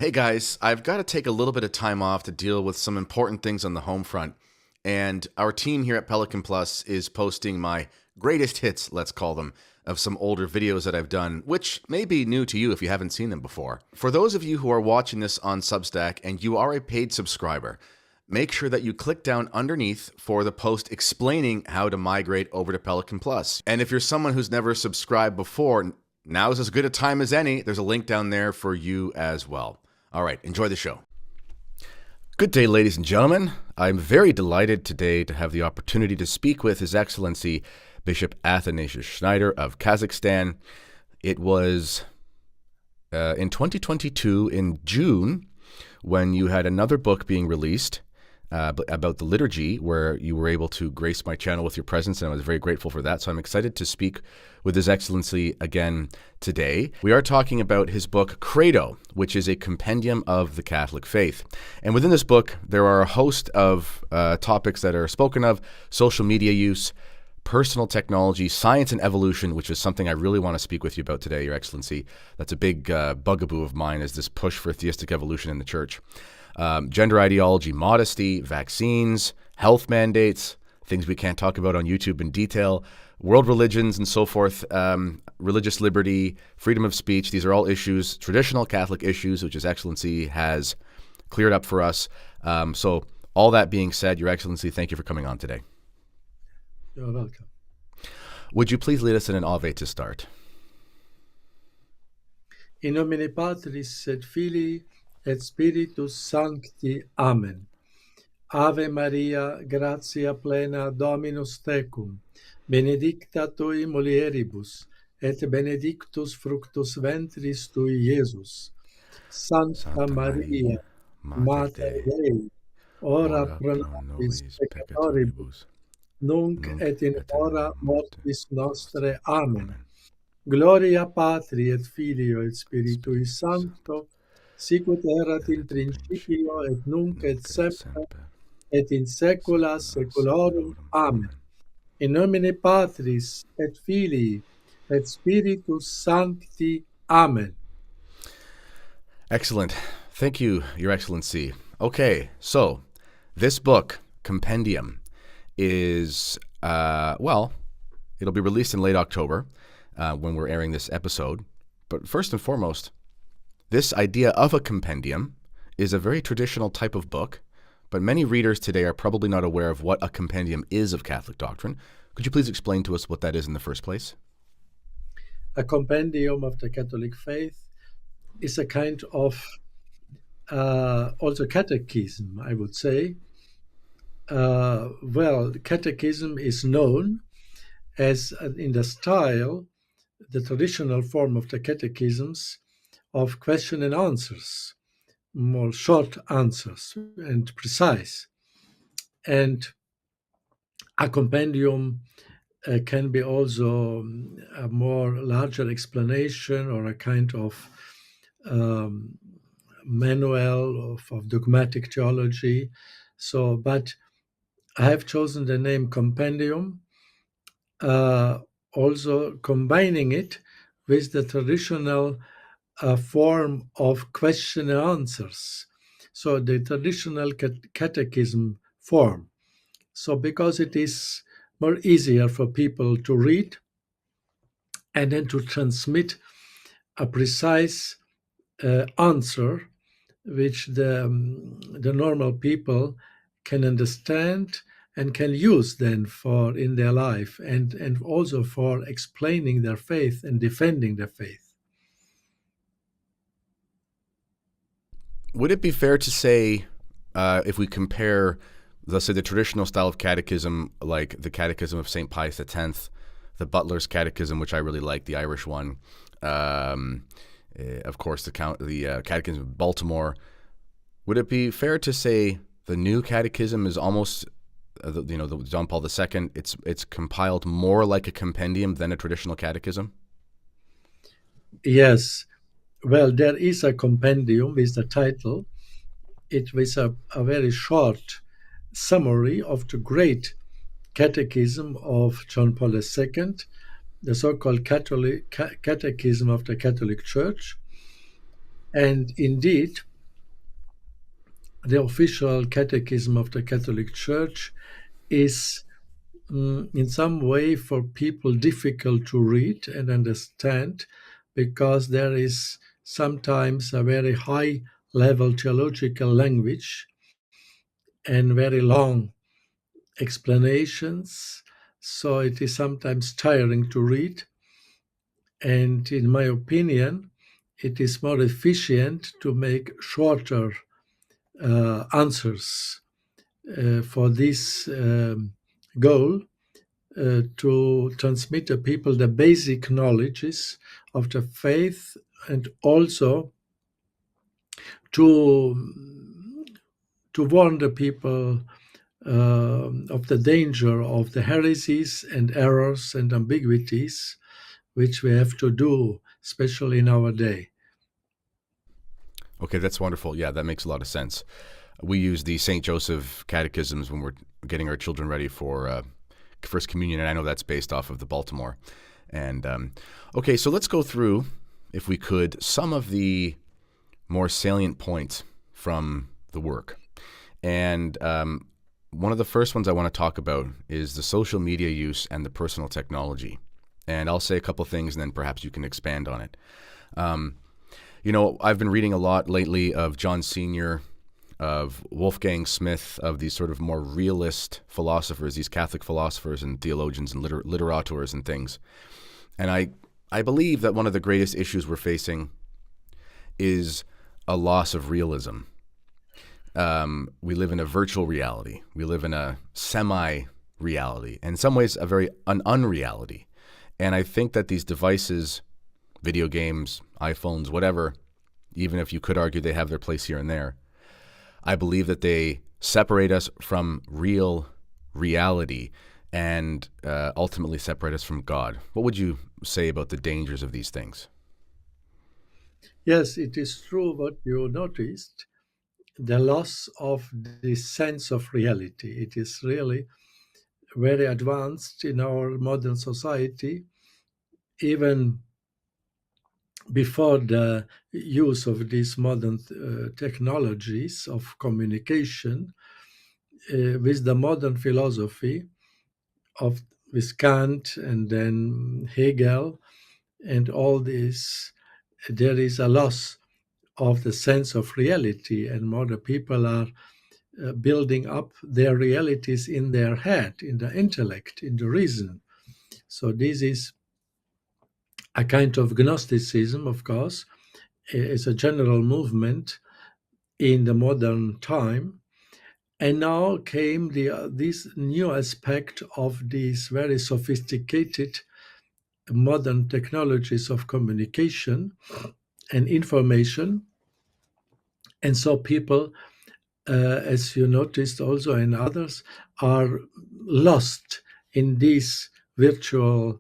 Hey guys, I've got to take a little bit of time off to deal with some important things on the home front. And our team here at Pelican Plus is posting my greatest hits, let's call them, of some older videos that I've done, which may be new to you if you haven't seen them before. For those of you who are watching this on Substack and you are a paid subscriber, make sure that you click down underneath for the post explaining how to migrate over to Pelican Plus. And if you're someone who's never subscribed before, now's as good a time as any. There's a link down there for you as well. All right, enjoy the show. Good day, ladies and gentlemen. I'm very delighted today to have the opportunity to speak with His Excellency Bishop Athanasius Schneider of Kazakhstan. It was in 2022, in June, when you had another book being released about the liturgy, where you were able to grace my channel with your presence, and I was very grateful for that. So I'm excited to speak with His Excellency again today. We are talking about his book, Credo, which is a compendium of the Catholic faith. And within this book, there are a host of topics that are spoken of: social media use, personal technology, science and evolution, which is something I really want to speak with you about today, Your Excellency. That's a big bugaboo of mine, is this push for theistic evolution in the church. Gender ideology, modesty, vaccines, health mandates, things we can't talk about on YouTube in detail, world religions and so forth, religious liberty, freedom of speech. These are all issues, traditional Catholic issues, which His Excellency has cleared up for us. So all that being said, Your Excellency, thank you for coming on today. You're welcome. Would you please lead us in an Ave to start? In nomine Patris et Filii et Spiritus Sancti. Amen. Ave Maria, gratia plena, Dominus tecum, benedicta tui mulieribus, et benedictus fructus ventris tui, Iesus. Santa Maria, Mater Dei, ora pro nobis peccatoribus, nunc et in hora mortis nostre. Amen. Gloria Patri et Filio et Spiritui Sancto, sicut erat in principio et nunc et semper et in saecula saeculorum. Amen. In nomine Patris et Filii et Spiritus Sancti. Amen. Excellent. Thank you, Your Excellency. Okay, so this book, Compendium, is, it'll be released in late October when we're airing this episode. But first and foremost, this idea of a compendium is a very traditional type of book, but many readers today are probably not aware of what a compendium is of Catholic doctrine. Could you please explain to us what that is in the first place? A compendium of the Catholic faith is a kind of also catechism, I would say. Catechism is known as, in the style, the traditional form of the catechisms, of question and answers, more short answers and precise. And a compendium can be also a more larger explanation or a kind of manual of dogmatic theology. So, but I have chosen the name compendium, also combining it with the traditional form of question and answers. So the traditional catechism form. So because it is more easier for people to read and then to transmit a precise answer which the normal people can understand and can use then for in their life and also for explaining their faith and defending their faith. Would it be fair to say, if we compare, let's say, the traditional style of catechism, like the Catechism of St. Pius X, the Butler's Catechism, which I really like, the Irish one, of course, the Catechism of Baltimore, would it be fair to say the new catechism is almost, the John Paul II, it's compiled more like a compendium than a traditional catechism? Yes. Well, there is a compendium with the title. It was a very short summary of the great catechism of John Paul II, the so-called Catechism of the Catholic Church. And indeed, the official catechism of the Catholic Church is in some way for people difficult to read and understand, because there is sometimes a very high level theological language and very long explanations. So it is sometimes tiring to read. And in my opinion, it is more efficient to make shorter answers for this goal, to transmit to people the basic knowledges of the faith, and also to warn the people of the danger of the heresies and errors and ambiguities which we have to do, especially in our day. Okay, that's wonderful. Yeah, that makes a lot of sense. We use the St. Joseph catechisms when we're getting our children ready for First Communion, and I know that's based off of the Baltimore. And okay, so let's go through, if we could, some of the more salient points from the work. And one of the first ones I want to talk about is the social media use and the personal technology. And I'll say a couple things, and then perhaps you can expand on it. I've been reading a lot lately of John Senior, of Wolfgang Smith, of these sort of more realist philosophers, these Catholic philosophers and theologians and literators and things. And I believe that one of the greatest issues we're facing is a loss of realism. We live in a virtual reality. We live in a semi-reality, in some ways an unreality. And I think that these devices, video games, iPhones, whatever, even if you could argue they have their place here and there, I believe that they separate us from real reality and ultimately separate us from God. What would you say about the dangers of these things? Yes, it is true what you noticed, the loss of the sense of reality. It is really very advanced in our modern society, even before the use of these modern technologies of communication. With the modern philosophy of with Kant and then Hegel and all this, there is a loss of the sense of reality, and more the people are building up their realities in their head, in the intellect, in the reason. So this is a kind of Gnosticism, of course. It's a general movement in the modern time. And now came this new aspect of these very sophisticated modern technologies of communication and information. And so people, as you noticed also and others, are lost in this virtual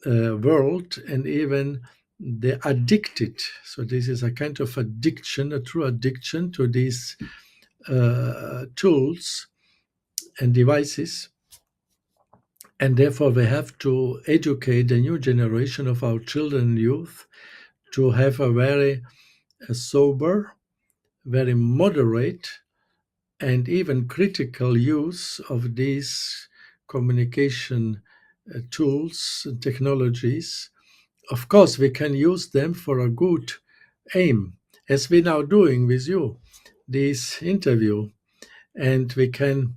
world, and even they're addicted. So this is a kind of addiction, a true addiction to these tools and devices. And therefore, we have to educate the new generation of our children and youth to have a very sober, very moderate, and even critical use of these communication tools and technologies. Of course, we can use them for a good aim, as we're now doing with you, this interview. And we can,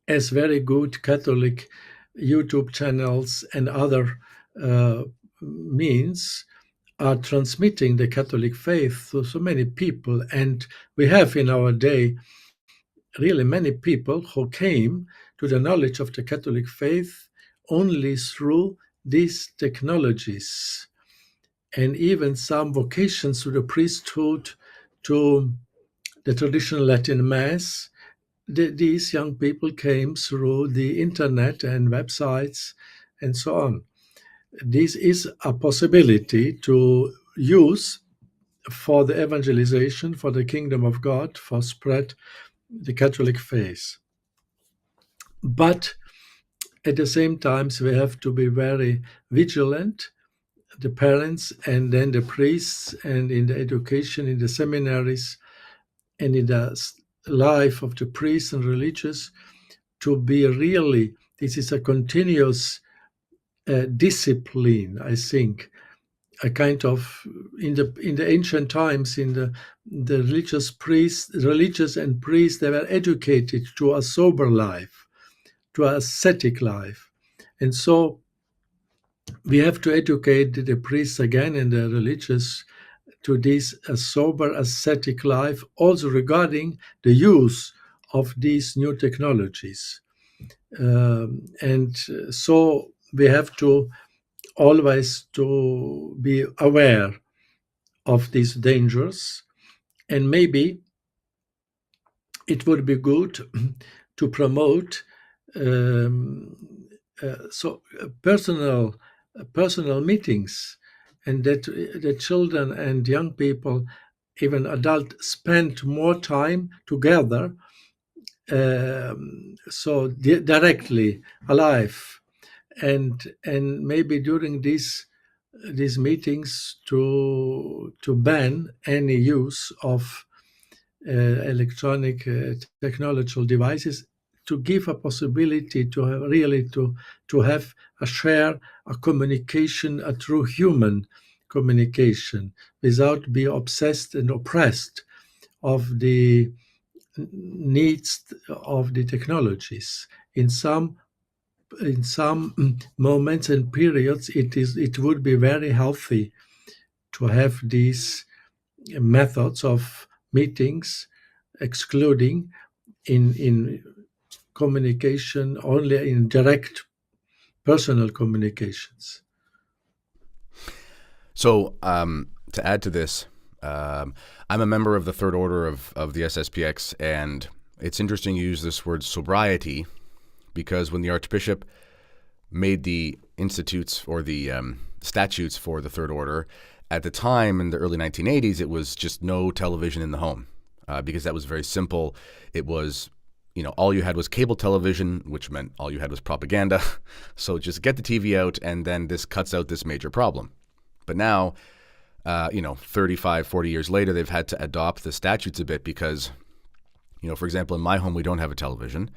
as very good Catholic YouTube channels and other means, are transmitting the Catholic faith to so many people. And we have in our day really many people who came to the knowledge of the Catholic faith only through these technologies, and even some vocations to the priesthood, to the traditional Latin Mass. These young people came through the internet and websites and so on. This is a possibility to use for the evangelization, for the kingdom of God, for spread the Catholic faith. But at the same time, we have to be very vigilant, the parents and then the priests, and in the education, in the seminaries, and in the life of the priests and religious to be really, this is a continuous discipline, I think, a kind of in the ancient times, in the religious and priests, they were educated to a sober life, to an ascetic life, and so we have to educate the priests again and the religious to this sober ascetic life, also regarding the use of these new technologies. And so we have to always to be aware of these dangers, and maybe it would be good to promote um, personal meetings, and that the children and young people, even adults, spend more time together, directly alive, and maybe during these meetings to ban any use of electronic technological devices, to give a possibility to have, really to have a share, a communication, a true human communication, without being obsessed and oppressed of the needs of the technologies. In some moments and periods, it would be very healthy to have these methods of meetings, excluding in communication, only in direct personal communications. So, to add to this, I'm a member of the Third Order of the SSPX, and it's interesting you use this word sobriety, because when the Archbishop made the institutes or the statutes for the Third Order, at the time in the early 1980s, it was just no television in the home, because that was very simple. It was, all you had was cable television, which meant all you had was propaganda. So just get the TV out, and then this cuts out this major problem. But now, 35, 40 years later, they've had to adopt the statutes a bit because, for example, in my home, we don't have a television.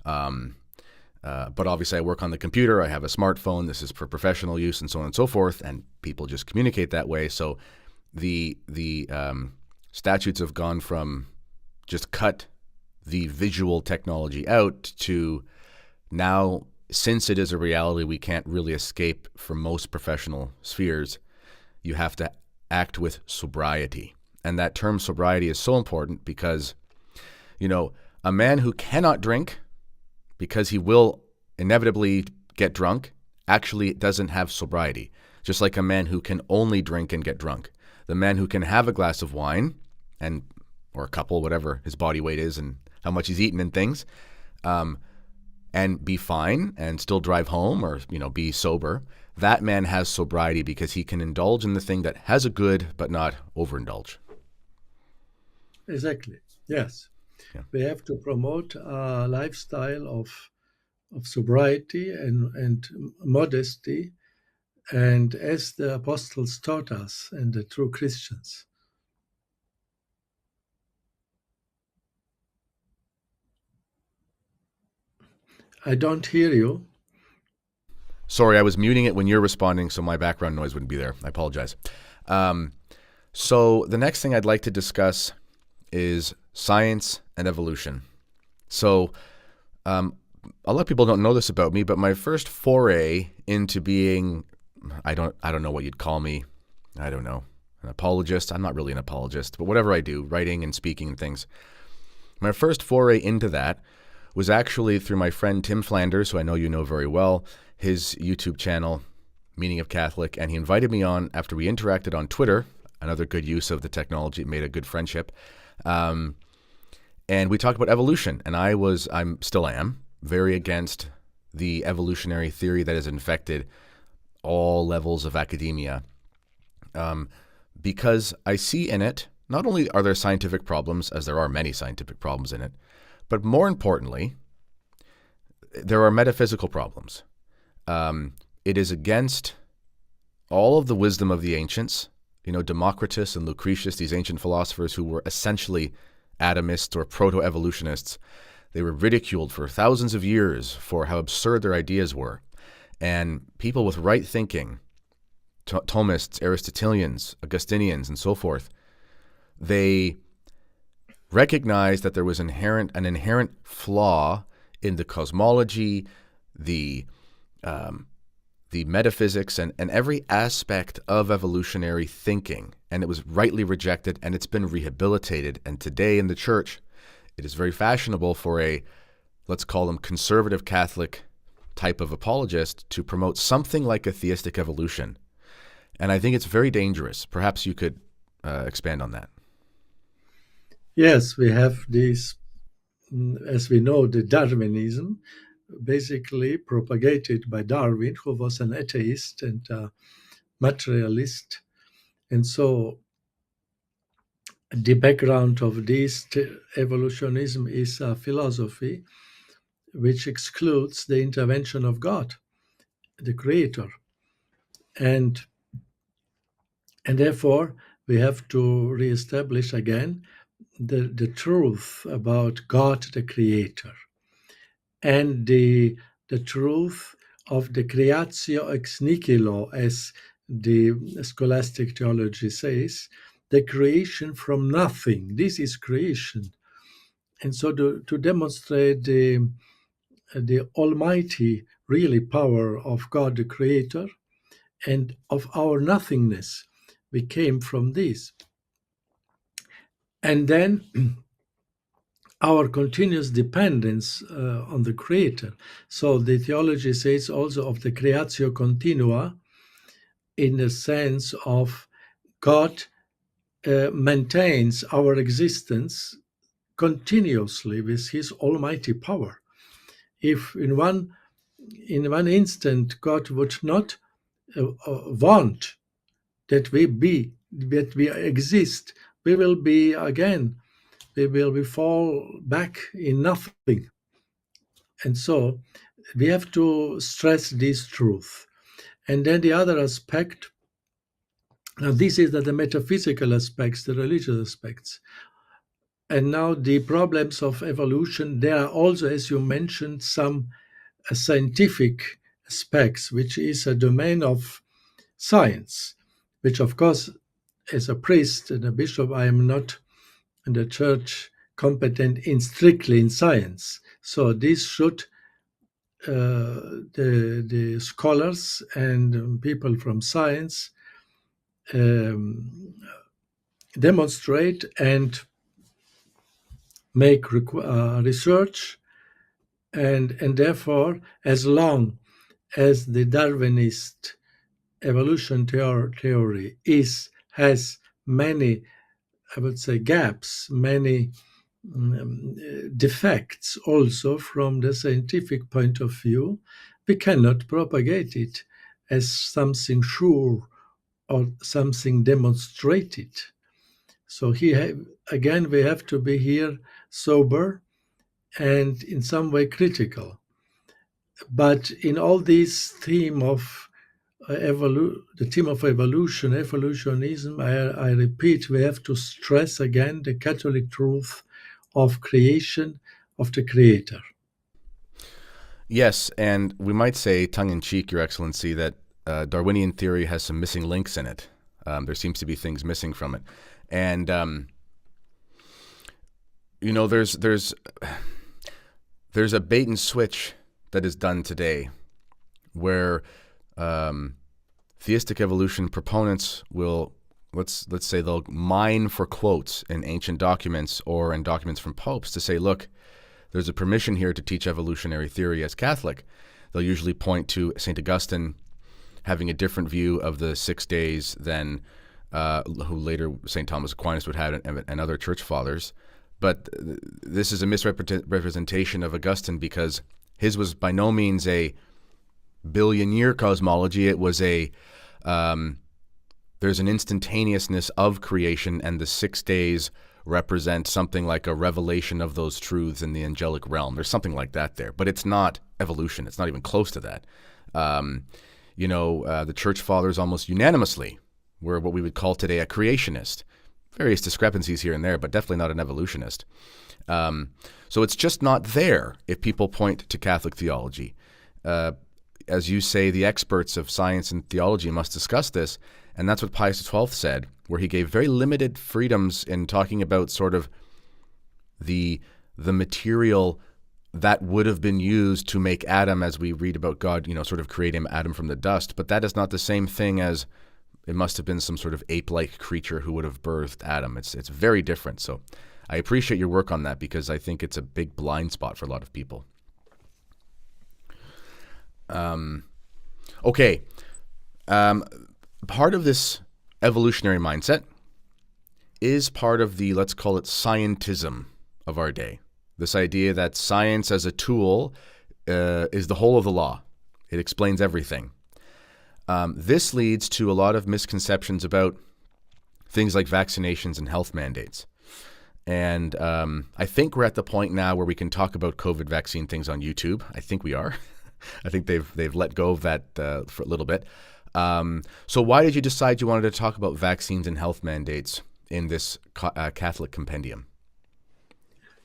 But obviously I work on the computer. I have a smartphone. This is for professional use and so on and so forth. And people just communicate that way. So the statutes have gone from just cut the visual technology out to now, since it is a reality we can't really escape for most professional spheres, you have to act with sobriety. And that term sobriety is so important because, a man who cannot drink because he will inevitably get drunk actually doesn't have sobriety. Just like a man who can only drink and get drunk. The man who can have a glass of wine or a couple, whatever his body weight is and how much he's eaten and things, and be fine and still drive home or, be sober, that man has sobriety because he can indulge in the thing that has a good but not overindulge. Exactly. Yes. Yeah. We have to promote a lifestyle of sobriety and modesty, and as the apostles taught us and the true Christians. I don't hear you. Sorry, I was muting it when you're responding, so my background noise wouldn't be there. I apologize. So the next thing I'd like to discuss is science and evolution. So a lot of people don't know this about me, but my first foray into being, I don't know what you'd call me. I don't know, an apologist. I'm not really an apologist, but whatever I do, writing and speaking and things. My first foray into that was actually through my friend Tim Flanders, who I know you know very well, his YouTube channel, Meaning of Catholic, and he invited me on after we interacted on Twitter, another good use of the technology. It made a good friendship. And we talked about evolution, and I still am, very against the evolutionary theory that has infected all levels of academia, because I see in it, not only are there scientific problems, as there are many scientific problems in it, but more importantly, there are metaphysical problems. It is against all of the wisdom of the ancients, Democritus and Lucretius, these ancient philosophers who were essentially atomists or proto-evolutionists, they were ridiculed for thousands of years for how absurd their ideas were. And people with right thinking, Thomists, Aristotelians, Augustinians, and so forth, they recognized that there was an inherent flaw in the cosmology, the metaphysics, and every aspect of evolutionary thinking. And it was rightly rejected, and it's been rehabilitated. And today in the church, it is very fashionable for a, let's call them conservative Catholic type of apologist to promote something like a theistic evolution. And I think it's very dangerous. Perhaps you could expand on that. Yes, we have this, as we know, the Darwinism, basically propagated by Darwin, who was an atheist and materialist. And so the background of this evolutionism is a philosophy which excludes the intervention of God, the creator. And therefore, we have to reestablish again the truth about God, the creator, and the truth of the creatio ex nihilo, as the scholastic theology says, the creation from nothing. This is creation. And so to demonstrate the almighty, really power of God the Creator and of our nothingness, we came from this. And then our continuous dependence on the Creator. So the theology says also of the creatio continua, in the sense of God maintains our existence continuously with his almighty power. If in one instant God would not want that we exist, we will fall back in nothing. And so we have to stress this truth. And then the other aspect, now this is the metaphysical aspects, the religious aspects. And now the problems of evolution, there are also, as you mentioned, some scientific aspects, which is a domain of science, which of course, as a priest and a bishop, I am not in the church competent strictly in science. So this should the scholars and people from science demonstrate and make research, and therefore, as long as the Darwinist evolution theory has many, I would say, gaps, many defects also from the scientific point of view, we cannot propagate it as something sure or something demonstrated. So again, we have to be here sober and in some way critical. But in all this theme of the theme of evolutionism, I repeat, we have to stress again the Catholic truth of creation, of the Creator. Yes, and we might say, tongue-in-cheek, Your Excellency, that Darwinian theory has some missing links in it. There seems to be things missing from it. And, there's a bait and switch that is done today where theistic evolution proponents will, let's say, they'll mine for quotes in ancient documents or in documents from popes to say, look, there's a permission here to teach evolutionary theory as Catholic. They'll usually point to St. Augustine having a different view of the 6 days than who later St. Thomas Aquinas would have, and other church fathers. But this is a misrepresentation of Augustine, because his was by no means a billion-year cosmology. It was there's an instantaneousness of creation, and the 6 days represent something like a revelation of those truths in the angelic realm. There's something like that there, but it's not evolution. It's not even close to that. The church fathers almost unanimously were what we would call today a creationist. various discrepancies here and there, but definitely not an evolutionist. So it's just not there if people point to Catholic theology. As you say, the experts of science and theology must discuss this, and that's what Pius XII said, where he gave very limited freedoms in talking about sort of the material that would have been used to make Adam, as we read about God, sort of create him, Adam from the dust. But that is not the same thing as it must have been some sort of ape-like creature who would have birthed Adam. It's very different. So I appreciate your work on that, because I think it's a big blind spot for a lot of people. Okay. Part of this evolutionary mindset is part of the, let's call it, scientism of our day. This idea that science as a tool is the whole of the law. It explains everything. This leads to a lot of misconceptions about things like vaccinations and health mandates. And I think we're at the point now where we can talk about COVID vaccine things on YouTube. I think we are. I think they've let go of that for a little bit. So why did you decide you wanted to talk about vaccines and health mandates in this Catholic compendium?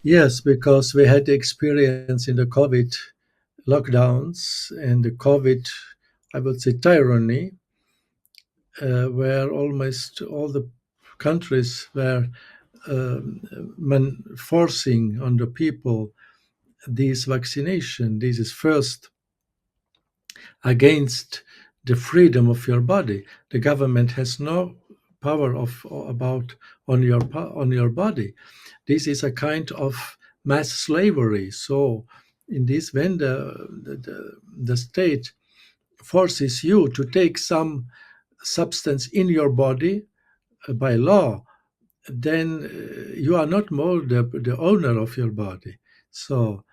Yes, because we had the experience in the COVID lockdowns and the COVID, I would say, tyranny, where almost all the countries were forcing on the people this vaccination. This is first against the freedom of your body. The government has no power on your body. This is a kind of mass slavery. So in this, when the state forces you to take some substance in your body by law, then you are not more the owner of your body. So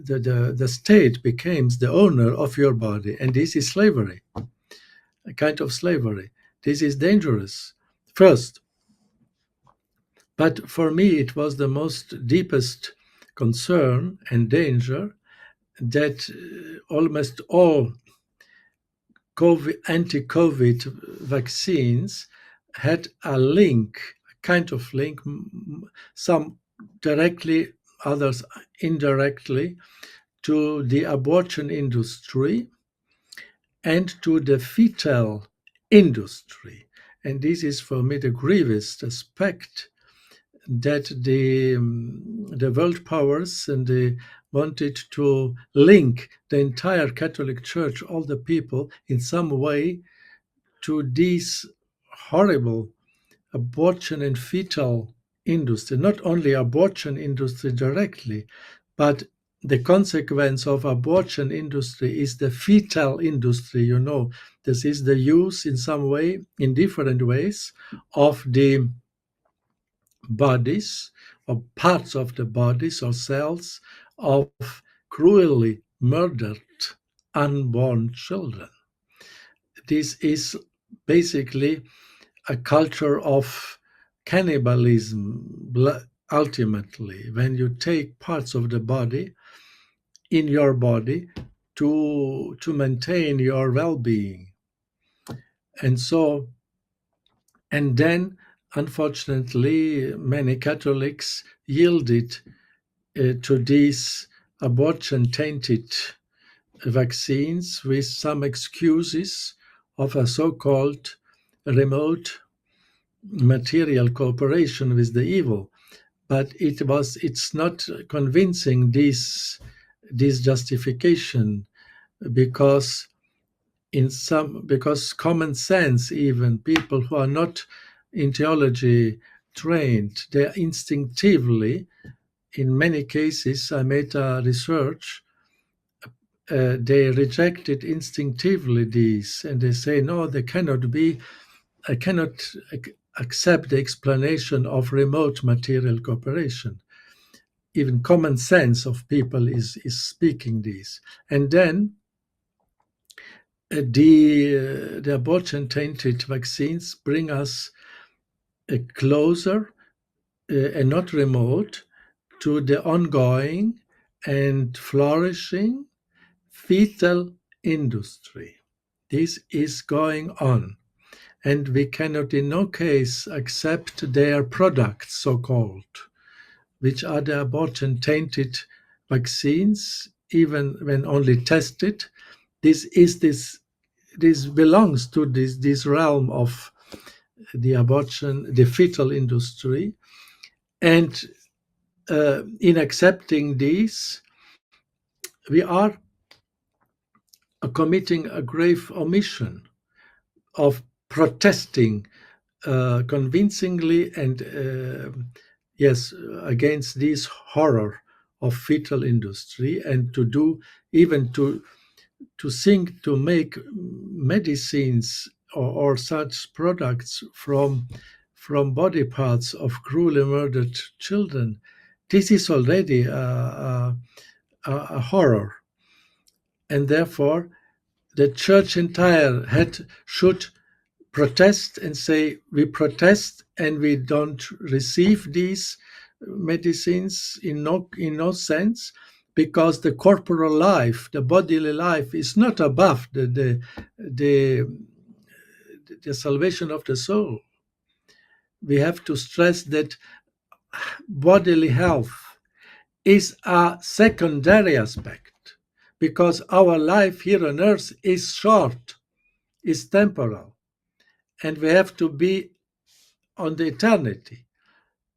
the state becomes the owner of your body, and this is slavery, a kind of slavery. This is dangerous. First, but for me, it was the most deepest concern and danger that almost all anti-COVID vaccines had a link, a kind of link, some directly, others indirectly, to the abortion industry and to the fetal industry. And this is for me the grievous aspect, that the world powers and they wanted to link the entire Catholic Church, all the people, in some way to this horrible abortion and fetal industry. Not only abortion industry directly, but the consequence of abortion industry is the fetal industry. This is the use in some way, in different ways, of the bodies or parts of the bodies or cells of cruelly murdered unborn children. This is basically a culture of cannibalism, ultimately, when you take parts of the body in your body to maintain your well-being. And then, unfortunately, many Catholics yielded to these abortion-tainted vaccines with some excuses of a so-called remote material cooperation with the evil. But it's not convincing, this justification, because common sense, even people who are not in theology trained, they instinctively, in many cases, I made a research, they rejected instinctively these, and they say, no, they cannot be, I cannot accept the explanation of remote material cooperation. Even common sense of people is speaking this. And then the abortion-tainted vaccines bring us closer and not remote to the ongoing and flourishing fetal industry. This is going on. and we cannot in no case accept their products, so-called, which are the abortion-tainted vaccines, even when only tested. This belongs to this realm of the abortion, the fetal industry, and in accepting these, we are committing a grave omission of protesting convincingly and yes, against this horror of fetal industry, and to do even to think to make medicines or such products from body parts of cruelly murdered children. This is already a horror, and therefore the church entire should protest and say, we protest and we don't receive these medicines in no sense, because the corporal life, the bodily life, is not above the salvation of the soul. We have to stress that bodily health is a secondary aspect, because our life here on earth is short, is temporal, and we have to be on the eternity,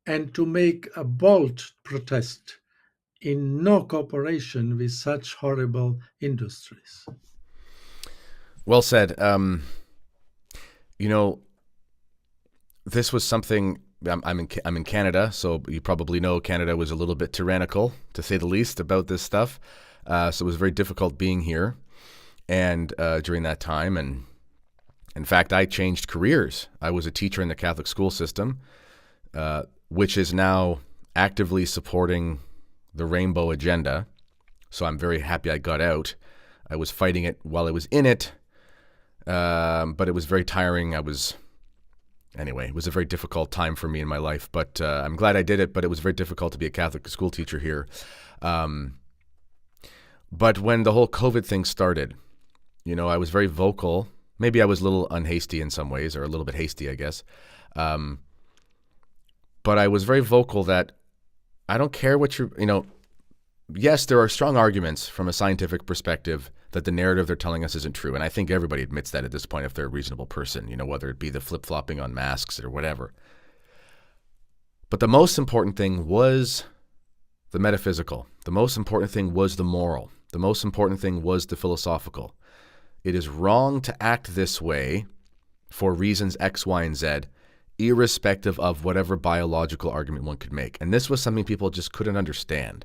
and to make a bold protest in no cooperation with such horrible industries. Well said. This was something. I'm in Canada, so you probably know Canada was a little bit tyrannical, to say the least, about this stuff. So it was very difficult being here, and during that time. And in fact, I changed careers. I was a teacher in the Catholic school system, which is now actively supporting the rainbow agenda. So I'm very happy I got out. I was fighting it while I was in it, but it was very tiring. Anyway, it was a very difficult time for me in my life, but I'm glad I did it, but it was very difficult to be a Catholic school teacher here. But when the whole COVID thing started, I was very vocal. Maybe I was a little unhasty in some ways, or a little bit hasty, I guess. But I was very vocal that I don't care what yes, there are strong arguments from a scientific perspective that the narrative they're telling us isn't true. And I think everybody admits that at this point if they're a reasonable person, whether it be the flip-flopping on masks or whatever. But the most important thing was the metaphysical. The most important thing was the moral. The most important thing was the philosophical. It is wrong to act this way for reasons X, Y, and Z, irrespective of whatever biological argument one could make. And this was something people just couldn't understand.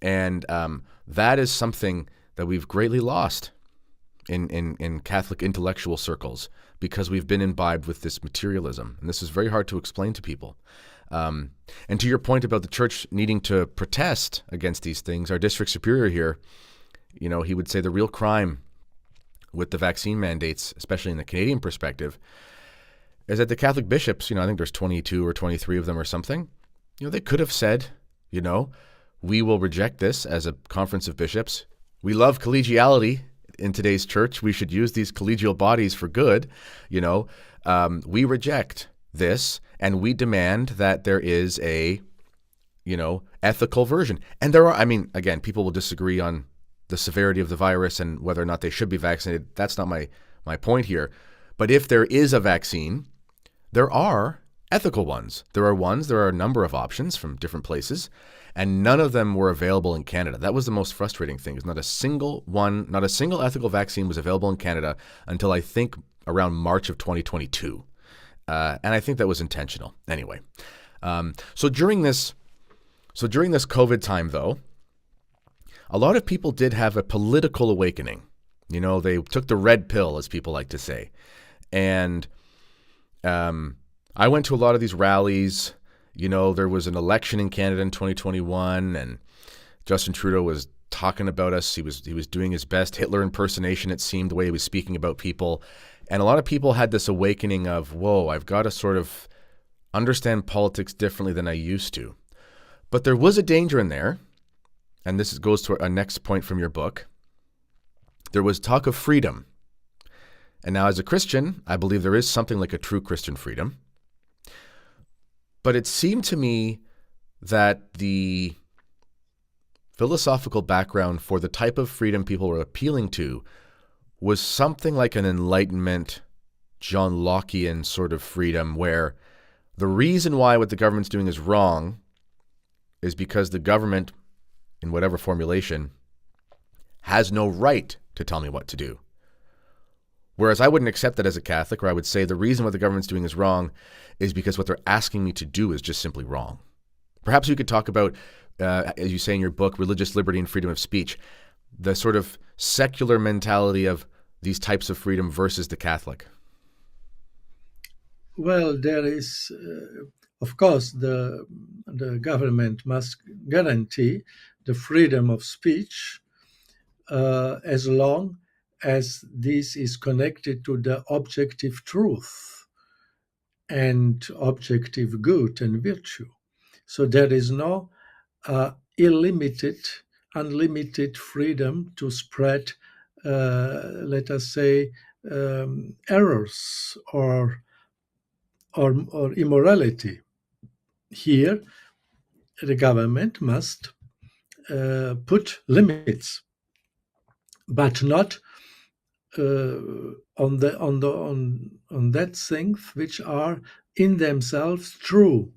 And that is something that we've greatly lost in Catholic intellectual circles, because we've been imbibed with this materialism. And this is very hard to explain to people. And to your point about the church needing to protest against these things, our district superior here, he would say the real crime with the vaccine mandates, especially in the Canadian perspective, is that the Catholic bishops, I think there's 22 or 23 of them or something, they could have said, we will reject this as a conference of bishops. We love collegiality in today's church. We should use these collegial bodies for good. We reject this, and we demand that there is a, ethical version. And there are, again, people will disagree on the severity of the virus and whether or not they should be vaccinated. That's not my point here. But if there is a vaccine, there are ethical ones. There are a number of options from different places, and none of them were available in Canada. That was the most frustrating thing, is not a single ethical vaccine was available in Canada until I think around March of 2022. And I think that was intentional. Anyway, so during this COVID time, though, a lot of people did have a political awakening. They took the red pill, as people like to say. And I went to a lot of these rallies. There was an election in Canada in 2021, and Justin Trudeau was talking about us. He was doing his best Hitler impersonation, it seemed, the way he was speaking about people. And a lot of people had this awakening of, whoa, I've got to sort of understand politics differently than I used to. But there was a danger in there, and this goes to a next point from your book. There was talk of freedom. And now, as a Christian, I believe there is something like a true Christian freedom. But it seemed to me that the philosophical background for the type of freedom people were appealing to was something like an Enlightenment, John Lockean sort of freedom, where the reason why what the government's doing is wrong is because the government, in whatever formulation, has no right to tell me what to do. Whereas I wouldn't accept that as a Catholic, where I would say the reason what the government's doing is wrong is because what they're asking me to do is just simply wrong. Perhaps you could talk about, as you say in your book, religious liberty and freedom of speech, the sort of secular mentality of these types of freedom versus the Catholic. Well, there is, of course, the government must guarantee the freedom of speech as long as this is connected to the objective truth and objective good and virtue. So there is no unlimited freedom to spread, let us say, errors or immorality. Here, the government must put limits, but not on that things which are in themselves true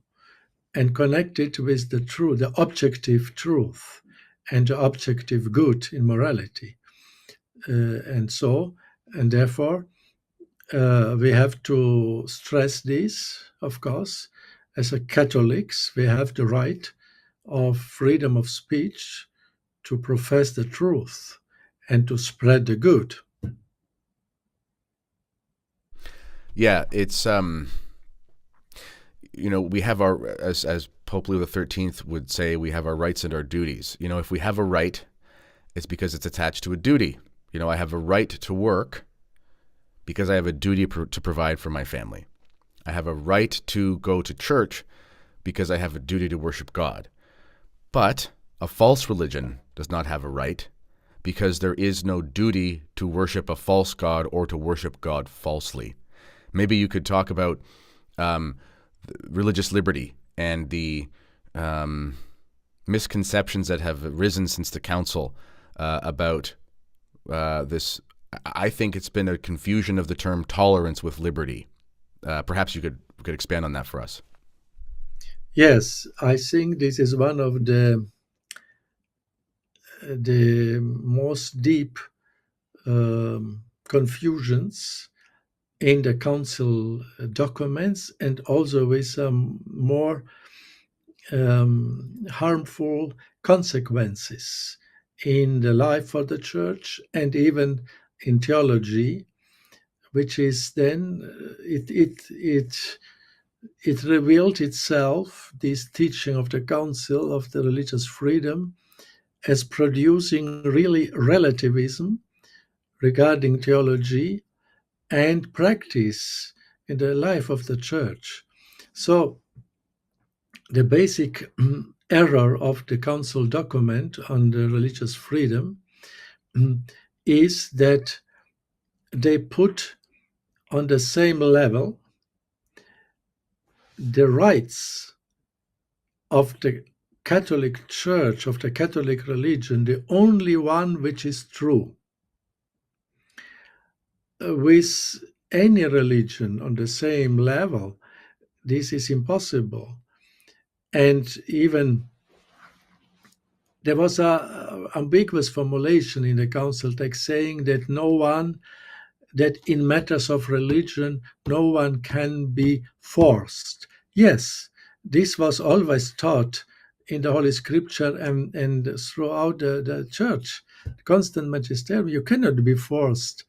and connected with the objective truth and the objective good in morality. And therefore, we have to stress this, of course. As a Catholics, we have the right of freedom of speech to profess the truth and to spread the good. Yeah, it's we have our, as Pope Leo XIII would say, we have our rights and our duties. If we have a right, it's because it's attached to a duty. I have a right to work because I have a duty to provide for my family. I have a right to go to church because I have a duty to worship God. But a false religion does not have a right because there is no duty to worship a false God or to worship God falsely. Maybe you could talk about religious liberty and the misconceptions that have arisen since the council about this. I think it's been a confusion of the term tolerance with liberty. Perhaps you could expand on that for us. Yes, I think this is one of the most deep confusions in the council documents, and also with some more harmful consequences in the life of the church and even in theology, which is then it revealed itself, this teaching of the council of the religious freedom, as producing really relativism regarding theology and practice in the life of the church. So the basic error of the council document on the religious freedom is that they put on the same level the rights of the Catholic Church, of the Catholic religion, the only one which is true, with any religion on the same level. This is impossible. And even there was a ambiguous formulation in the council text saying that that in matters of religion, no one can be forced. Yes, this was always taught in the Holy Scripture and throughout the church, constant magisterium. You cannot be forced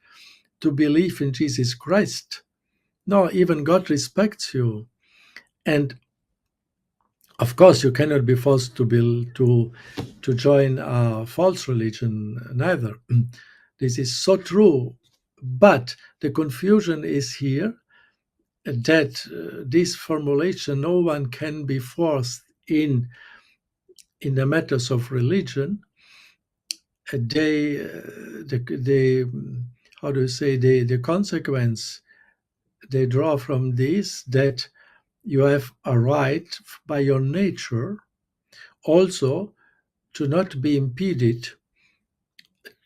to believe in Jesus Christ. No, even God respects you. And of course, you cannot be forced to join a false religion neither. This is so true. But the confusion is here that this formulation, no one can be forced in the matters of religion. They how do you say, the consequence they draw from this, that you have a right by your nature also to not be impeded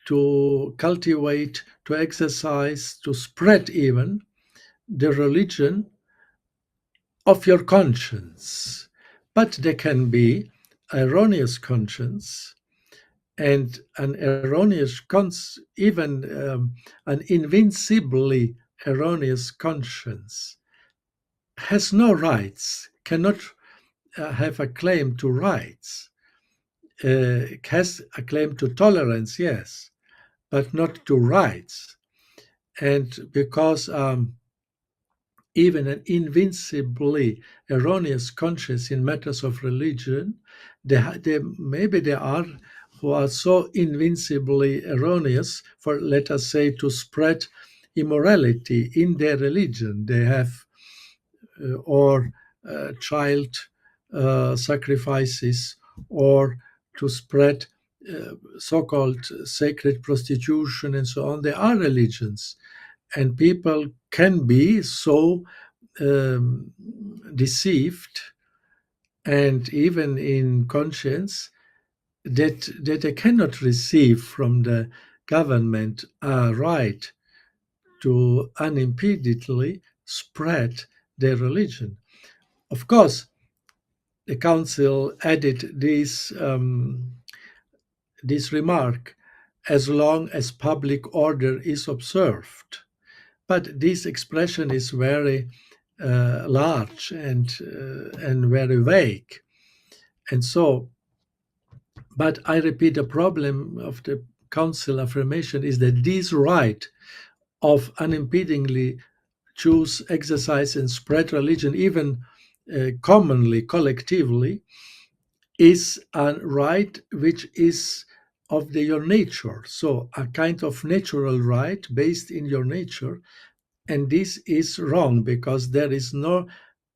to cultivate, to exercise, to spread even the religion of your conscience. But there can be erroneous conscience, and an erroneous even an invincibly erroneous conscience has no rights, cannot have a claim to rights, has a claim to tolerance, yes, but not to rights. And because even an invincibly erroneous conscience in matters of religion, maybe there are who are so invincibly erroneous, for let us say, to spread immorality in their religion. They have or child sacrifices, or to spread so-called sacred prostitution and so on. There are religions, and people can be so um, deceived, and even in conscience, that they cannot receive from the government a right to unimpededly spread their religion. Of course, the council added this remark, as long as public order is observed. But this expression is very large and very vague. And so, but I repeat, the problem of the council affirmation is that this right of unimpedingly choose, exercise, and spread religion, even commonly, collectively, is a right which is of your nature. So, a kind of natural right based in your nature. And this is wrong, because there is no,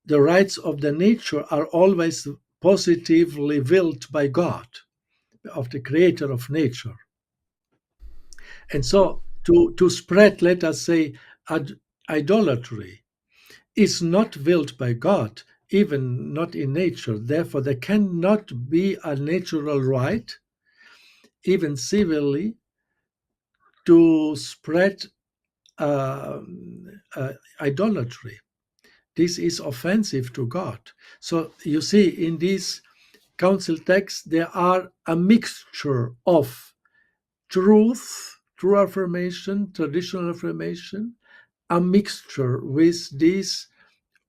the rights of the nature are always positively willed by God, of the creator of nature. And so to spread, let us say, idolatry is not willed by God, even not in nature. Therefore, there cannot be a natural right, even civilly, to spread uh, idolatry. This is offensive to God. So you see, in this council text, there are a mixture of truth, true affirmation, traditional affirmation, a mixture with this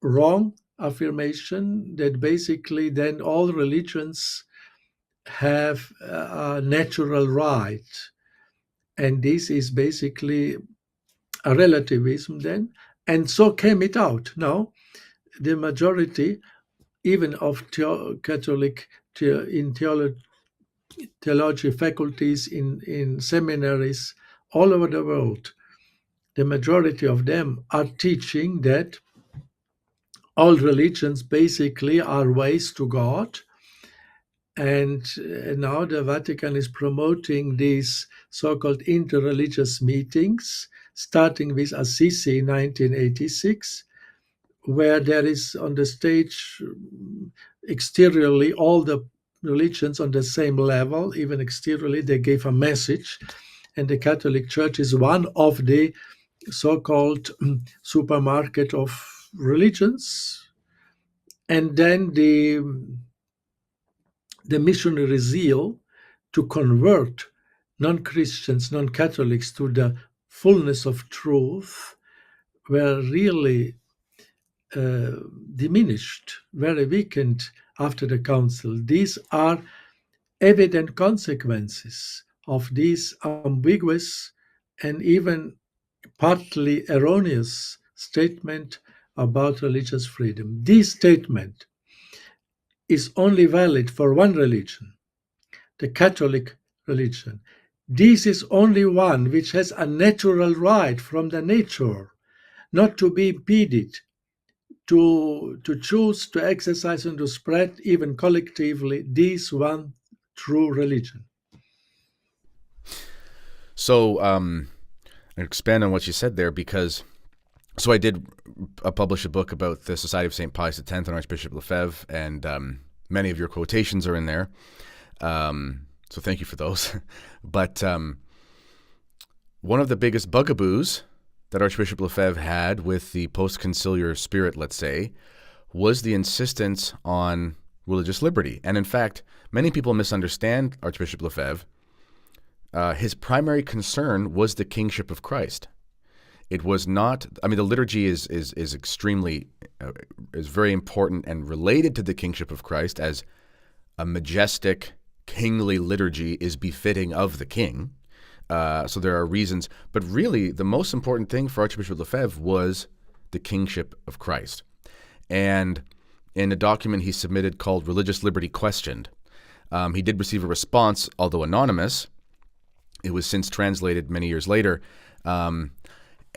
wrong affirmation that basically then all religions have a natural right. And this is basically a relativism then. And so came it out. Now, the majority, even of Catholic in theology faculties, in seminaries all over the world, the majority of them are teaching that all religions basically are ways to God. And now the Vatican is promoting these so-called interreligious meetings, starting with Assisi in 1986, where there is on the stage, exteriorly, all the religions on the same level. Even exteriorly, they gave a message. And the Catholic Church is one of the so-called supermarket of religions. And then the missionary zeal to convert non-Christians, non-Catholics to the fullness of truth were really uh, diminished, very weakened after the council. These are evident consequences of this ambiguous and even partly erroneous statement about religious freedom. This statement is only valid for one religion, the Catholic religion. This is only one which has a natural right from the nature not to be impeded, to choose, to exercise, and to spread, even collectively, this one true religion. So expand on what you said there, because so I did publish a book about the Society of St. Pius X and Archbishop Lefebvre, and many of your quotations are in there. So thank you for those. But one of the biggest bugaboos that Archbishop Lefebvre had with the post-conciliar spirit, let's say, was the insistence on religious liberty. And in fact, many people misunderstand Archbishop Lefebvre. His primary concern was the kingship of Christ. It was not, I mean, the liturgy is extremely, is very important and related to the kingship of Christ, as a majestic, kingly liturgy is befitting of the king. So there are reasons, but really the most important thing for Archbishop Lefebvre was the kingship of Christ. And in a document he submitted called Religious Liberty Questioned, he did receive a response, although anonymous. It was since translated many years later.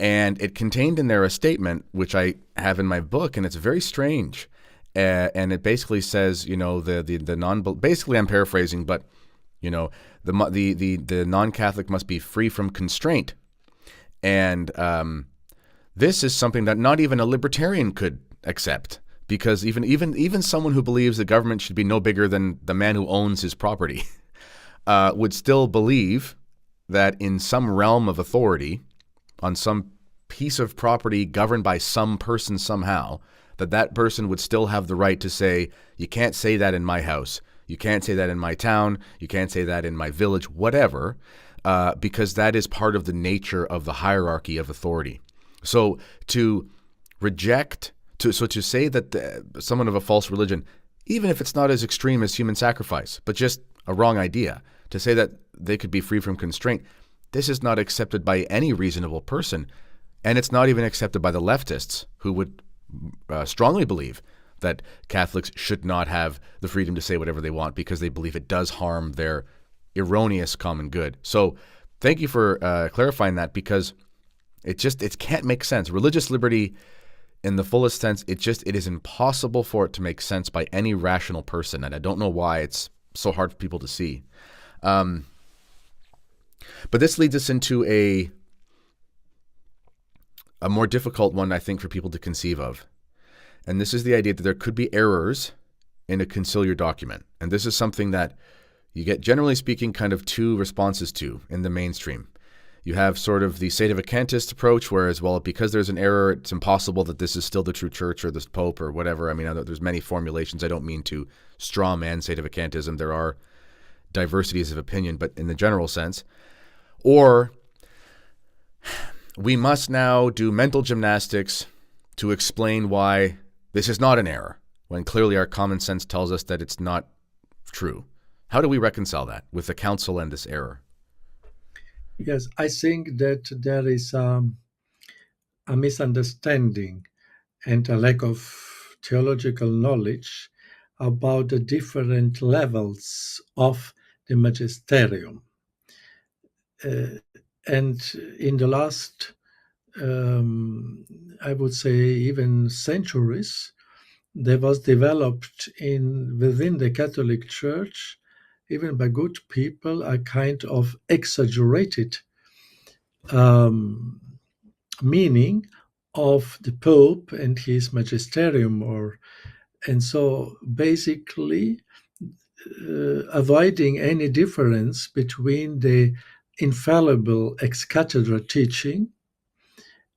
And it contained in there a statement, which I have in my book, and it's very strange. And it basically says, you know, basically I'm paraphrasing, but, you know, the non-Catholic must be free from constraint. And this is something that not even a libertarian could accept, because even someone who believes the government should be no bigger than the man who owns his property would still believe that in some realm of authority, on some piece of property governed by some person somehow, that person would still have the right to say, you can't say that in my house, you can't say that in my town, you can't say that in my village, whatever, because that is part of the nature of the hierarchy of authority. So to reject, to say that someone of a false religion, even if it's not as extreme as human sacrifice, but just a wrong idea, to say that they could be free from constraint, this is not accepted by any reasonable person. And it's not even accepted by the leftists, who would strongly believe that Catholics should not have the freedom to say whatever they want, because they believe it does harm their erroneous common good. So thank you for clarifying that, because it can't make sense. Religious liberty in the fullest sense, it is impossible for it to make sense by any rational person. And I don't know why it's so hard for people to see. But this leads us into a more difficult one, I think, for people to conceive of. And this is the idea that there could be errors in a conciliar document. And this is something that you get, generally speaking, kind of two responses to in the mainstream. You have sort of the sedevacantist approach, whereas, well, because there's an error, it's impossible that this is still the true church or the Pope or whatever. I mean, there's many formulations. I don't mean to straw man sedevacantism. There are diversities of opinion, but in the general sense. Or we must now do mental gymnastics to explain why this is not an error, when clearly our common sense tells us that it's not true. How do we reconcile that with the council and this error? Yes, I think that there is a misunderstanding and a lack of theological knowledge about the different levels of the magisterium. And in the last, I would say, even centuries, there was developed within the Catholic Church, even by good people, a kind of exaggerated meaning of the Pope and his magisterium, and so basically avoiding any difference between the infallible ex cathedra teaching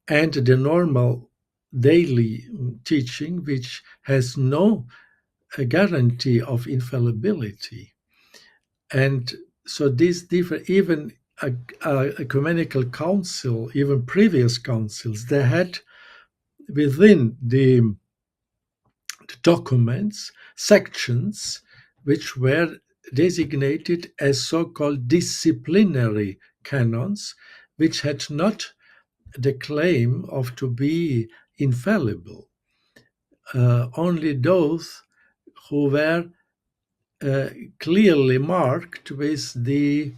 and the normal daily teaching, which has no guarantee of infallibility. And so this different, even a ecumenical council, even previous councils, they had within the documents sections which were designated as so-called disciplinary canons, which had not the claim of to be infallible. Only those who were clearly marked with the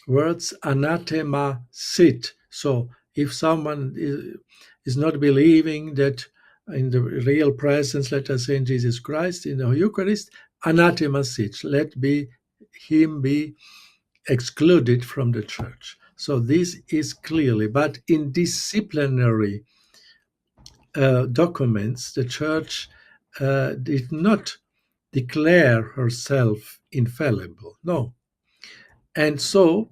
words anathema sit. So if someone is not believing that in the real presence, let us say in Jesus Christ, in the Eucharist, anathema sit. Let him be excluded from the church. So this is clearly, but in disciplinary documents, the Church did not declare herself infallible. No. And so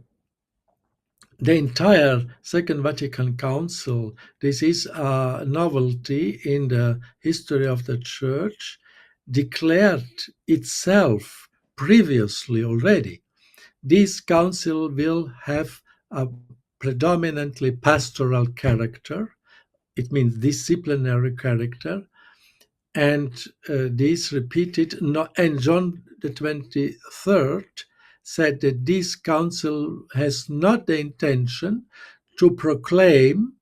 the entire Second Vatican Council, this is a novelty in the history of the Church, declared itself previously already. This council will have a predominantly pastoral character. It means disciplinary character. And this repeated, and John the 23rd said that this council has not the intention to proclaim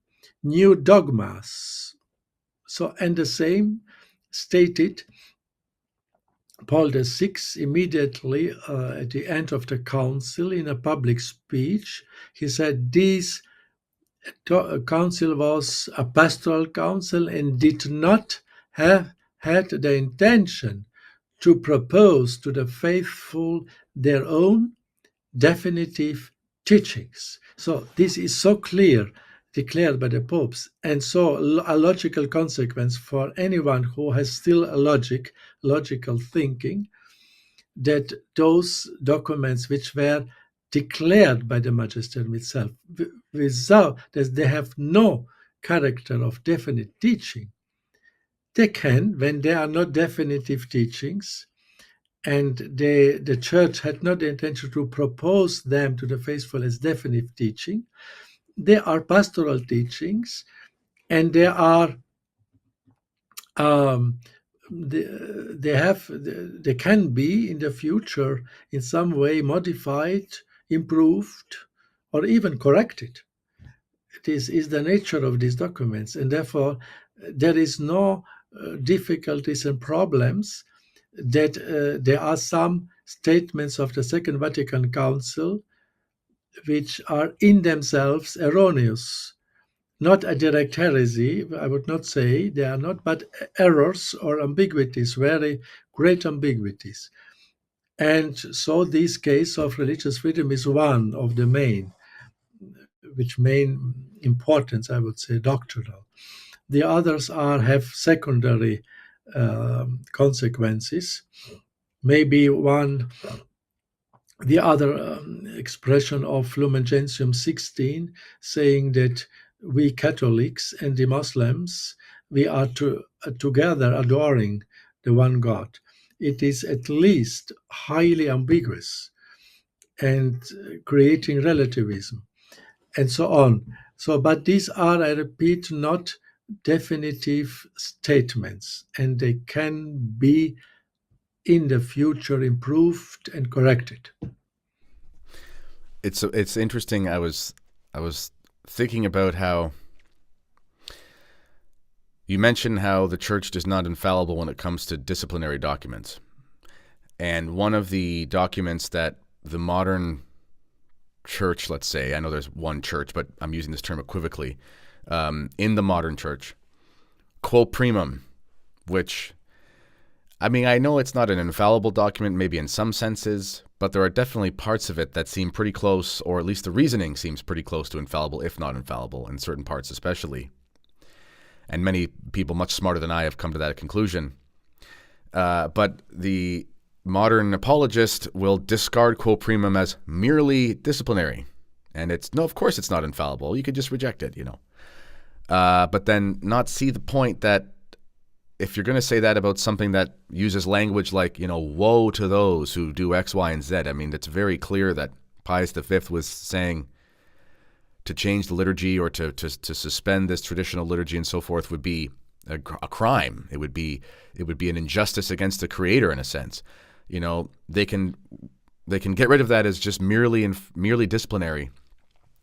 new dogmas. So, and the same stated Paul VI immediately at the end of the council in a public speech. He said this council was a pastoral council and did not have had the intention to propose to the faithful their own definitive teachings. So this is so clear, declared by the popes, and so a logical consequence for anyone who has still a logical thinking, that those documents which were declared by the magisterium itself, without that they have no character of definite teaching, they can, when they are not definitive teachings, and the Church had not the intention to propose them to the faithful as definitive teaching, they are pastoral teachings, and they are they can be in the future in some way modified, improved, or even corrected. This is the nature of these documents, and therefore there is no difficulties and problems that there are some statements of the Second Vatican Council which are in themselves erroneous. Not a direct heresy, I would not say they are not, but errors or ambiguities, very great ambiguities. And so this case of religious freedom is one of the main importance, I would say, doctrinal. The others have secondary consequences. Maybe the other expression of Lumen Gentium 16, saying that we Catholics and the Muslims, we are together adoring the one God. It is at least highly ambiguous and creating relativism and so on. So, but these are, I repeat, not definitive statements, and they can be in the future improved and corrected. It's interesting. I was thinking about how you mentioned how the Church is not infallible when it comes to disciplinary documents, and one of the documents that the modern Church, let's say, I know there's one church, but I'm using this term equivocally, in the modern Church, quo primum, which, I mean, I know it's not an infallible document, maybe in some senses, but there are definitely parts of it that seem pretty close, or at least the reasoning seems pretty close to infallible, if not infallible, in certain parts especially. And many people much smarter than I have come to that conclusion. But the modern apologist will discard quo primum as merely disciplinary. And of course it's not infallible. You could just reject it, but then not see the point that if you're going to say that about something that uses language like, woe to those who do X, Y, and Z, I mean, it's very clear that Pius V was saying to change the liturgy or to suspend this traditional liturgy and so forth would be a crime. It would be an injustice against the Creator in a sense. They can get rid of that as just merely disciplinary.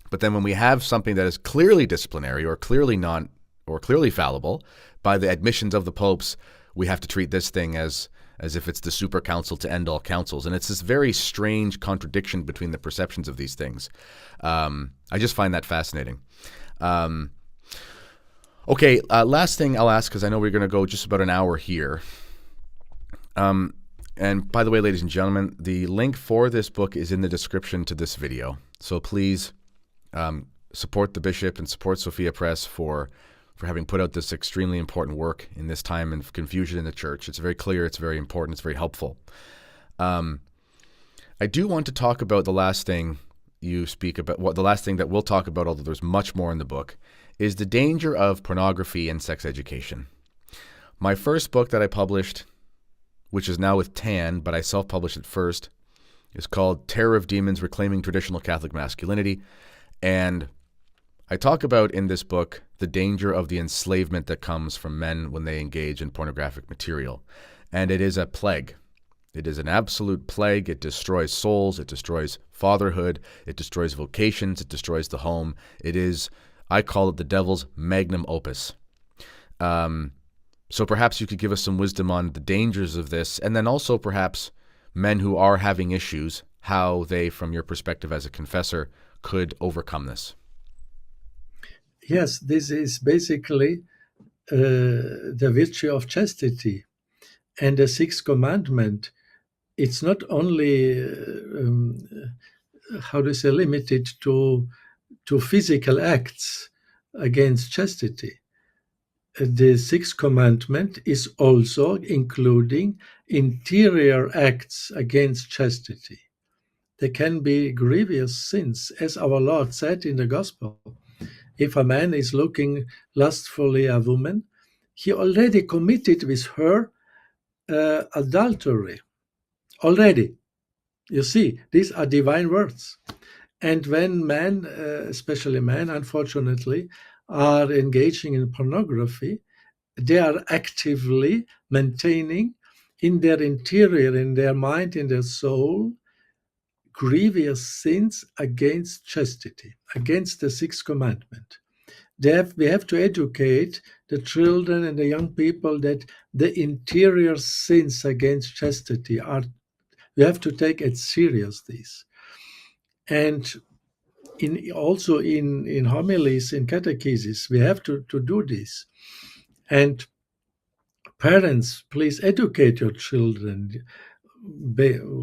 But then when we have something that is clearly disciplinary or clearly fallible by the admissions of the popes, we have to treat this thing as if it's the super council to end all councils. And it's this very strange contradiction between the perceptions of these things. I just find that fascinating. Okay, last thing I'll ask, because I know we're going to go just about an hour here. And by the way, ladies and gentlemen, the link for this book is in the description to this video. So please support the bishop and support Sophia Press for having put out this extremely important work in this time of confusion in the church. It's very clear, it's very important, it's very helpful. I do want to talk about the last thing you speak about, the last thing that we'll talk about, although there's much more in the book, is the danger of pornography and sex education. My first book that I published, which is now with Tan, but I self-published it first, is called Terror of Demons, Reclaiming Traditional Catholic Masculinity. And I talk about in this book the danger of the enslavement that comes from men when they engage in pornographic material. And it is a plague. It is an absolute plague. It destroys souls. It destroys fatherhood. It destroys vocations. It destroys the home. It is, I call it the devil's magnum opus. So perhaps you could give us some wisdom on the dangers of this, and then also perhaps men who are having issues, how they, from your perspective as a confessor, could overcome this. Yes, this is basically the virtue of chastity. And the sixth commandment, it's not only, limited to physical acts against chastity. The sixth commandment is also including interior acts against chastity. There can be grievous sins, as our Lord said in the Gospel. If a man is looking lustfully at a woman, he already committed with her adultery. Already. You see, these are divine words. And when men, especially men, unfortunately, are engaging in pornography, they are actively maintaining in their interior, in their mind, in their soul, grievous sins against chastity, against the sixth commandment. We have to educate the children and the young people that the interior sins against chastity are, you have to take it serious, these. And also in homilies, in catechisms, we have to do this. And parents, please educate your children.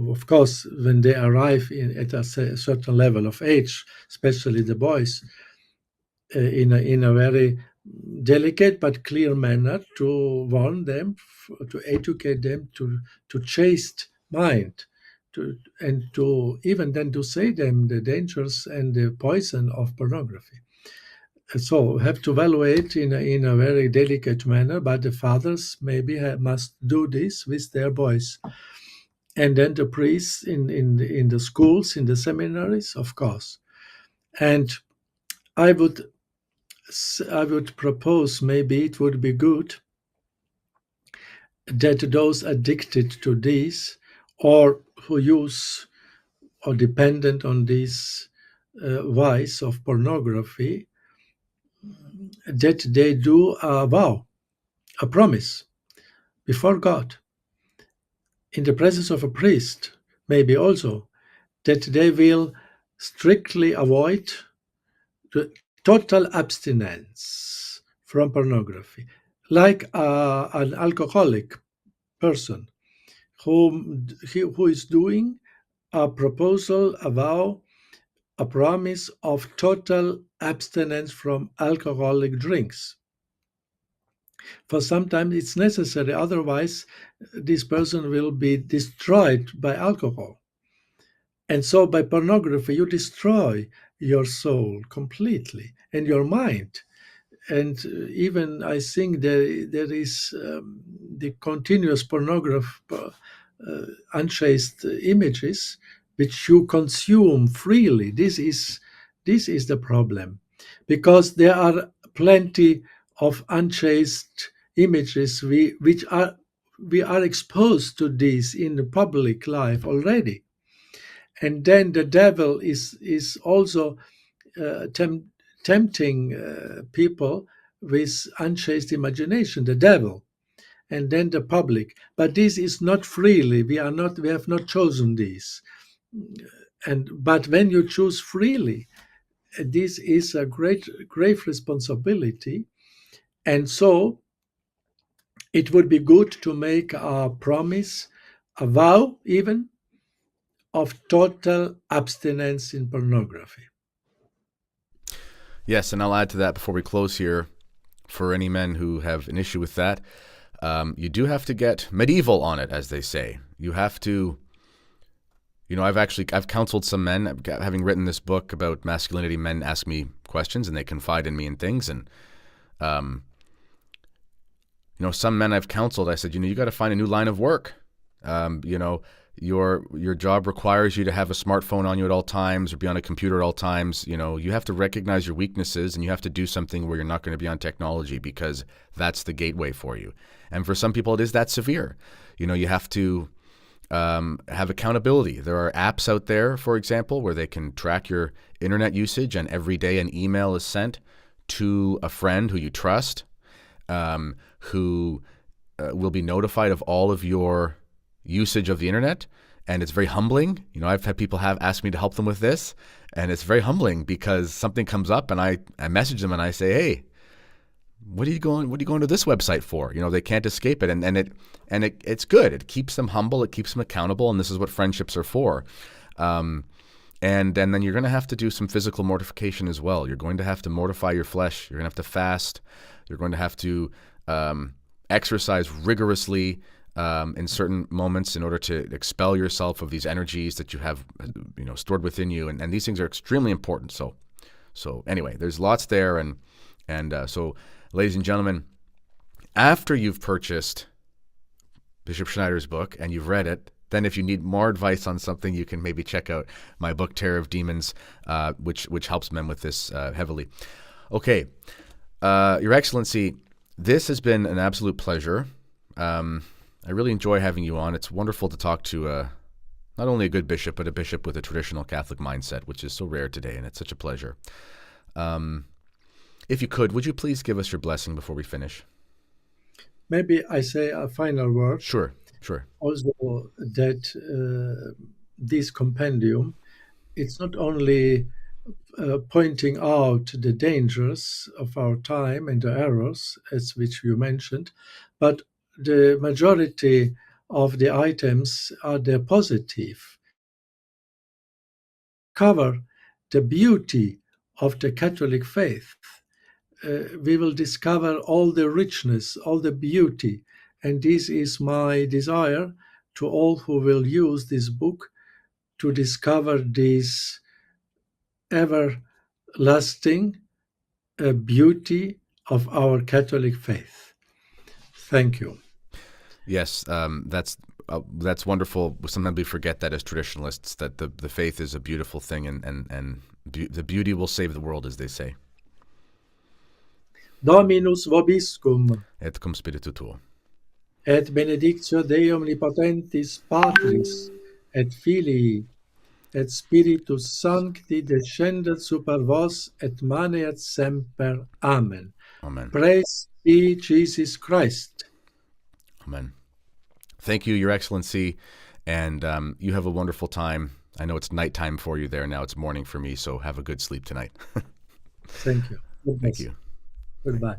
Of course, when they arrive at a certain level of age, especially the boys, in a very delicate but clear manner, to warn them, to educate them to chaste mind, and to even then to say them the dangers and the poison of pornography. So have to evaluate in a very delicate manner, but the fathers maybe must do this with their boys. And then the priests in the schools, in the seminaries, of course. And I would propose, maybe it would be good that those addicted to this, or who use or dependent on this vice of pornography, that they do a vow, a promise before God, in the presence of a priest, maybe also, that they will strictly avoid the total abstinence from pornography, like an alcoholic person who is doing a proposal, a vow, a promise of total abstinence from alcoholic drinks. For sometimes it's necessary, otherwise this person will be destroyed by alcohol. And so by pornography, you destroy your soul completely and your mind. And even I think there is the continuous pornography, unchaste images, which you consume freely. This is the problem, because there are plenty of unchaste images we are exposed to this in the public life already. And then the devil is also tempting people with unchaste imagination, the devil, and then the public. But this is not freely. We have not chosen this. But when you choose freely, this is a grave responsibility. And so it would be good to make a promise, a vow even, of total abstinence in pornography. Yes, and I'll add to that before we close here, for any men who have an issue with that, you do have to get medieval on it, as they say. You have to, I've counseled some men, having written this book about masculinity. Men ask me questions and they confide in me in things. And, some men I've counseled, I said, you got to find a new line of work. Your job requires you to have a smartphone on you at all times or be on a computer at all times. You have to recognize your weaknesses and you have to do something where you're not going to be on technology, because that's the gateway for you. And for some people, it is that severe. You have to have accountability. There are apps out there, for example, where they can track your internet usage, and every day an email is sent to a friend who you trust, who will be notified of all of your usage of the internet. And it's very humbling. I've had people ask me to help them with this, and it's very humbling because something comes up and I message them and I say, hey, what are you going to this website for? They can't escape it. And it's good. It keeps them humble. It keeps them accountable. And this is what friendships are for. And then you're going to have to do some physical mortification as well. You're going to have to mortify your flesh. You're going to have to fast. You're going to have to exercise rigorously in certain moments in order to expel yourself of these energies that you have, stored within you. And these things are extremely important. So anyway, there's lots there. And so, ladies and gentlemen, after you've purchased Bishop Schneider's book and you've read it, then if you need more advice on something, you can maybe check out my book, Terror of Demons, which helps men with this heavily. Okay, Your Excellency, this has been an absolute pleasure. I really enjoy having you on. It's wonderful to talk to not only a good bishop, but a bishop with a traditional Catholic mindset, which is so rare today, and it's such a pleasure. If you could, would you please give us your blessing before we finish? Maybe I say a final word. Sure. Also, that this compendium, it's not only pointing out the dangers of our time and the errors, as which you mentioned, but the majority of the items are the positive, cover the beauty of the Catholic faith. We will discover all the richness, all the beauty. And this is my desire to all who will use this book, to discover this everlasting beauty of our Catholic faith. Thank you. Yes, that's wonderful. Sometimes we forget that as traditionalists, that the faith is a beautiful thing, and the beauty will save the world, as they say. Dominus vobiscum. Et cum spiritu tuo. Et benedictio Dei omnipotentis Patris, et Filii, et Spiritus Sancti descendat super vos et maneat semper. Amen. Amen. Praise be Jesus Christ. Amen. Thank you, Your Excellency, and you have a wonderful time. I know it's nighttime for you there now. It's morning for me, so have a good sleep tonight. Thank you. Thank you. Goodbye.